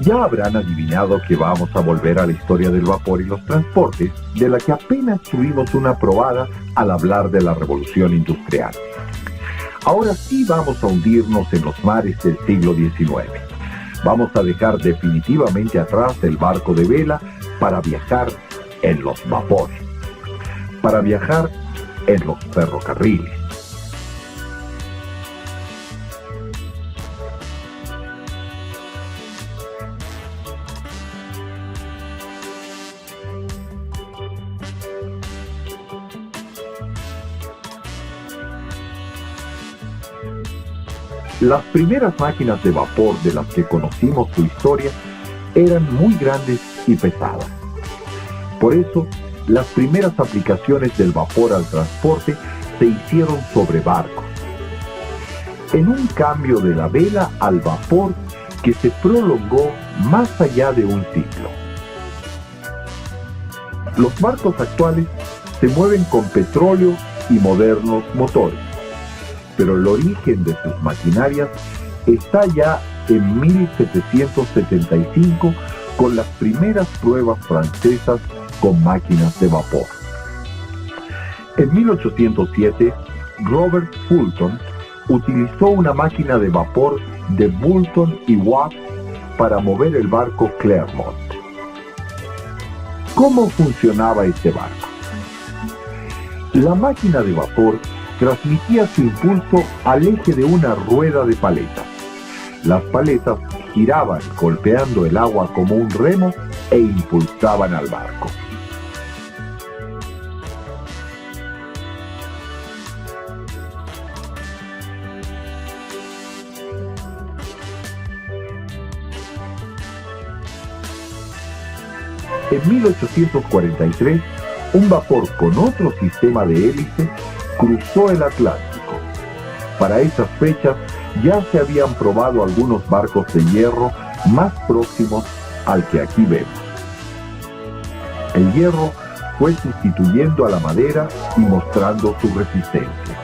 Ya habrán adivinado que vamos a volver a la historia del vapor y los transportes, de la que apenas tuvimos una probada al hablar de la revolución industrial. Ahora sí vamos a hundirnos en los mares del siglo XIX. Vamos a dejar definitivamente atrás el barco de vela para viajar en los vapores, para viajar en los ferrocarriles. Las primeras máquinas de vapor de las que conocimos su historia eran muy grandes y pesadas. Por eso, las primeras aplicaciones del vapor al transporte se hicieron sobre barcos, en un cambio de la vela al vapor que se prolongó más allá de un siglo. Los barcos actuales se mueven con petróleo y modernos motores, pero el origen de sus maquinarias está ya en 1775 con las primeras pruebas francesas con máquinas de vapor. En 1807, Robert Fulton utilizó una máquina de vapor de Boulton y Watt para mover el barco Clermont. ¿Cómo funcionaba este barco? La máquina de vapor transmitía su impulso al eje de una rueda de paletas. Las paletas giraban golpeando el agua como un remo e impulsaban al barco. En 1843, un vapor con otro sistema de hélice cruzó el Atlántico. Para esas fechas ya se habían probado algunos barcos de hierro más próximos al que aquí vemos. El hierro fue sustituyendo a la madera y mostrando su resistencia.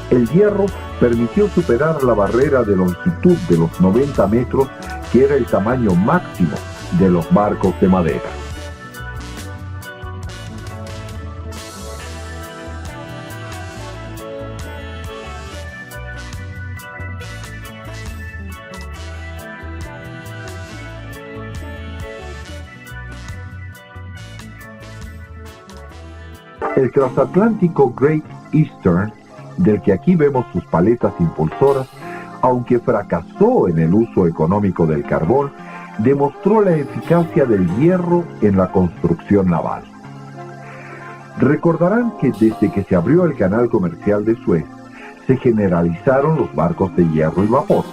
El hierro permitió superar la barrera de longitud de los 90 metros, que era el tamaño máximo de los barcos de madera. El transatlántico Great Eastern, del que aquí vemos sus paletas impulsoras, aunque fracasó en el uso económico del carbón, demostró la eficacia del hierro en la construcción naval. Recordarán que desde que se abrió el canal comercial de Suez, se generalizaron los barcos de hierro y vapor.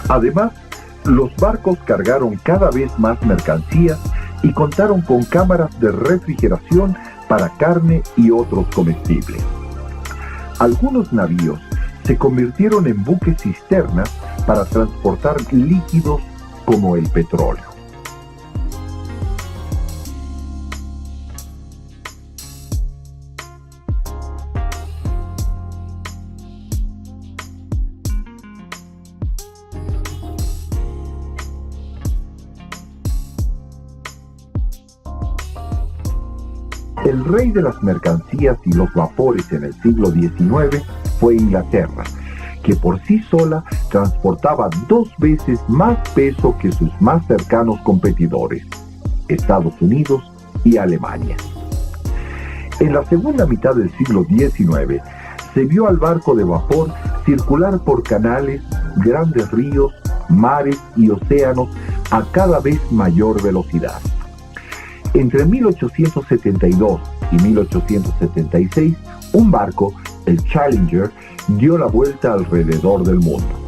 Además, los barcos cargaron cada vez más mercancías y contaron con cámaras de refrigeración para carne y otros comestibles. Algunos navíos se convirtieron en buques cisternas para transportar líquidos como el petróleo. El rey de las mercancías y los vapores en el siglo XIX fue Inglaterra, que por sí sola transportaba 2 veces más peso que sus más cercanos competidores, Estados Unidos y Alemania. En la segunda mitad del siglo XIX, se vio al barco de vapor circular por canales, grandes ríos, mares y océanos a cada vez mayor velocidad. Entre 1872 y 1876, un barco, el Challenger, dio la vuelta alrededor del mundo.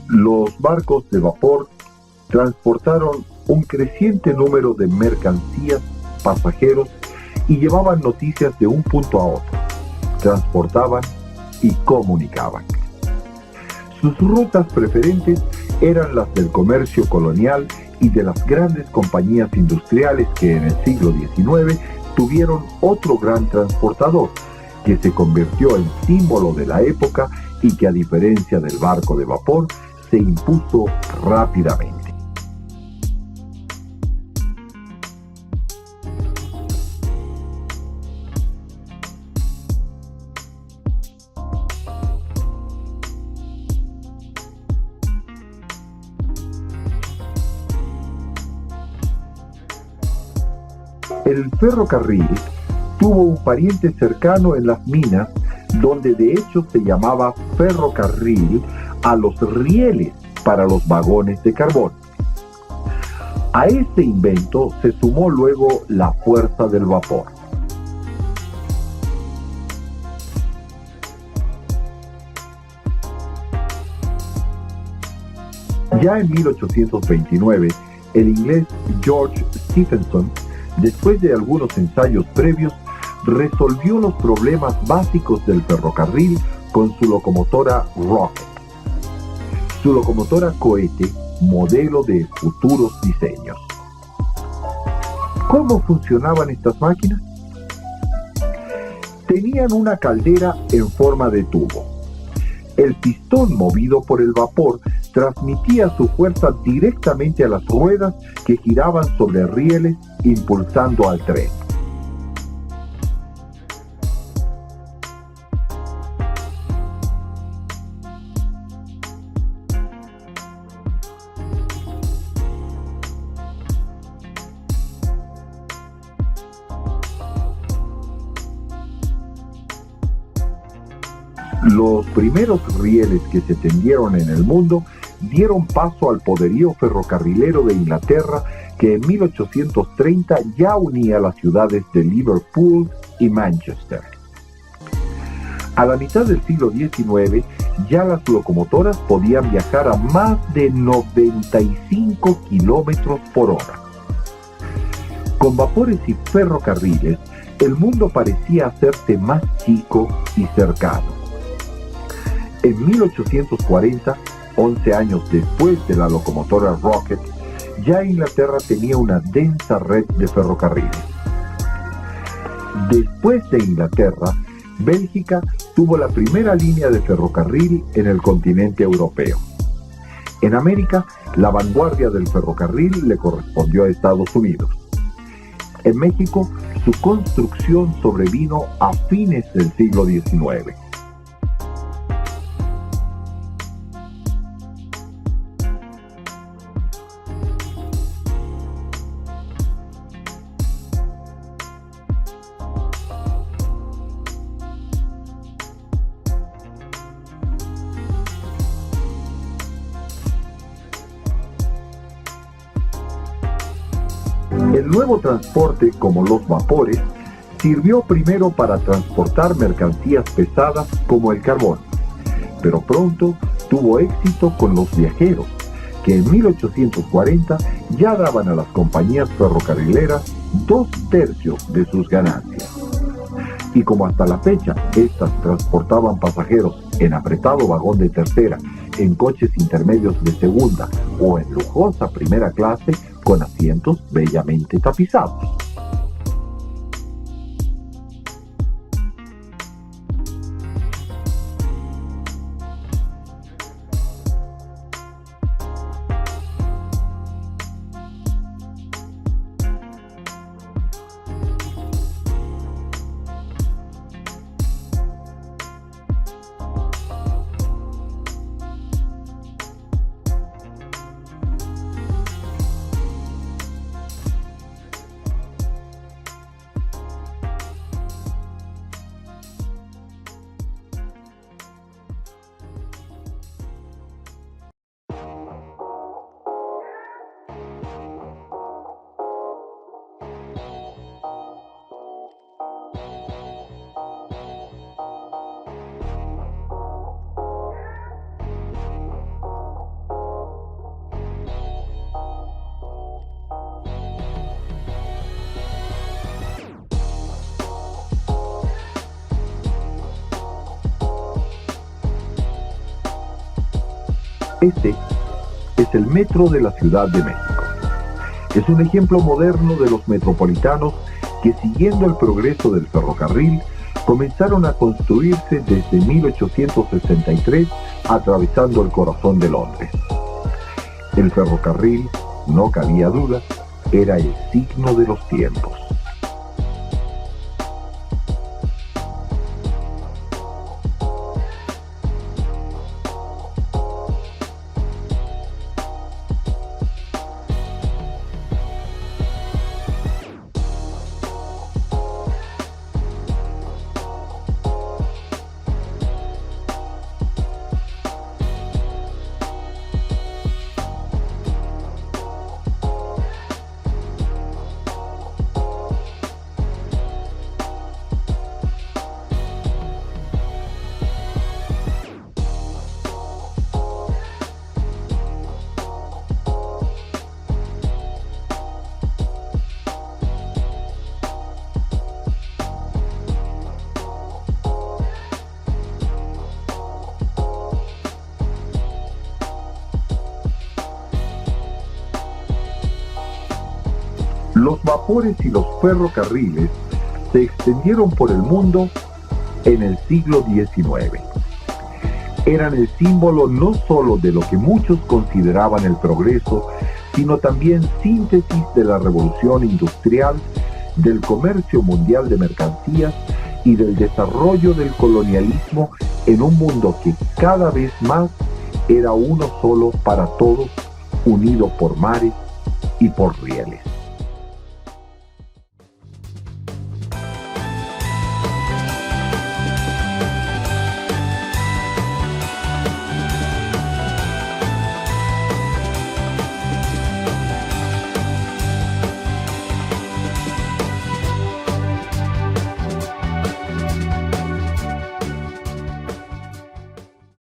Los barcos de vapor transportaron un creciente número de mercancías, pasajeros y llevaban noticias de un punto a otro. Transportaban y comunicaban. Sus rutas preferentes eran las del comercio colonial y de las grandes compañías industriales que en el siglo XIX tuvieron otro gran transportador, que se convirtió en símbolo de la época y que, a diferencia del barco de vapor, se impuso rápidamente. El ferrocarril tuvo un pariente cercano en las minas, donde de hecho se llamaba ferrocarril a los rieles para los vagones de carbón. A este invento se sumó luego la fuerza del vapor. Ya en 1829, el inglés George Stephenson, después de algunos ensayos previos, resolvió los problemas básicos del ferrocarril con su locomotora Rocket, su locomotora cohete, modelo de futuros diseños. ¿Cómo funcionaban estas máquinas? Tenían una caldera en forma de tubo. El pistón, movido por el vapor, transmitía su fuerza directamente a las ruedas que giraban sobre rieles, impulsando al tren. Los primeros rieles que se tendieron en el mundo dieron paso al poderío ferrocarrilero de Inglaterra, que en 1830 ya unía las ciudades de Liverpool y Manchester. A la mitad del siglo XIX, ya las locomotoras podían viajar a más de 95 kilómetros por hora. Con vapores y ferrocarriles, el mundo parecía hacerse más chico y cercano. En 1840, 11 años después de la locomotora Rocket, ya Inglaterra tenía una densa red de ferrocarriles. Después de Inglaterra, Bélgica tuvo la primera línea de ferrocarril en el continente europeo. En América, la vanguardia del ferrocarril le correspondió a Estados Unidos. En México, su construcción sobrevino a fines del siglo XIX. El nuevo transporte, como los vapores, sirvió primero para transportar mercancías pesadas como el carbón, pero pronto tuvo éxito con los viajeros, que en 1840 ya daban a las compañías ferrocarrileras 2/3 de sus ganancias. Y como hasta la fecha estas transportaban pasajeros en apretado vagón de tercera, en coches intermedios de segunda o en lujosa primera clase con asientos bellamente tapizados. Este es el metro de la Ciudad de México. Es un ejemplo moderno de los metropolitanos que, siguiendo el progreso del ferrocarril, comenzaron a construirse desde 1863, atravesando el corazón de Londres. El ferrocarril, no cabía duda, era el signo de los tiempos. Los vapores y los ferrocarriles se extendieron por el mundo en el siglo XIX. Eran el símbolo no solo de lo que muchos consideraban el progreso, sino también síntesis de la revolución industrial, del comercio mundial de mercancías y del desarrollo del colonialismo en un mundo que cada vez más era uno solo para todos, unido por mares y por rieles.